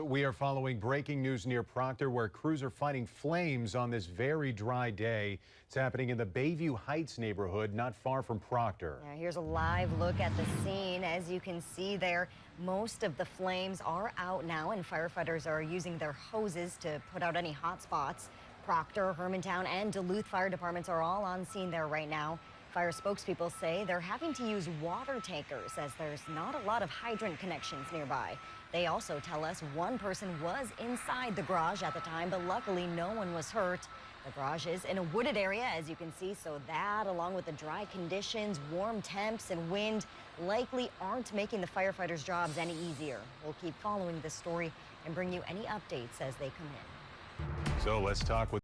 We are following breaking news near Proctor, where crews are fighting flames on this very dry day. It's happening in the Bayview Heights neighborhood, not far from Proctor. Yeah, here's a live look at the scene. As you can see there, most of the flames are out now, and firefighters are using their hoses to put out any hot spots. Proctor, Hermantown, and Duluth fire departments are all on scene there right now. Fire spokespeople say they're having to use water tankers as there's not a lot of hydrant connections nearby. They also tell us one person was inside the garage at the time, but luckily no one was hurt. The garage is in a wooded area, as you can see, so that, along with the dry conditions, warm temps, and wind, likely aren't making the firefighters' jobs any easier. We'll keep following this story and bring you any updates as they come in. So let's talk with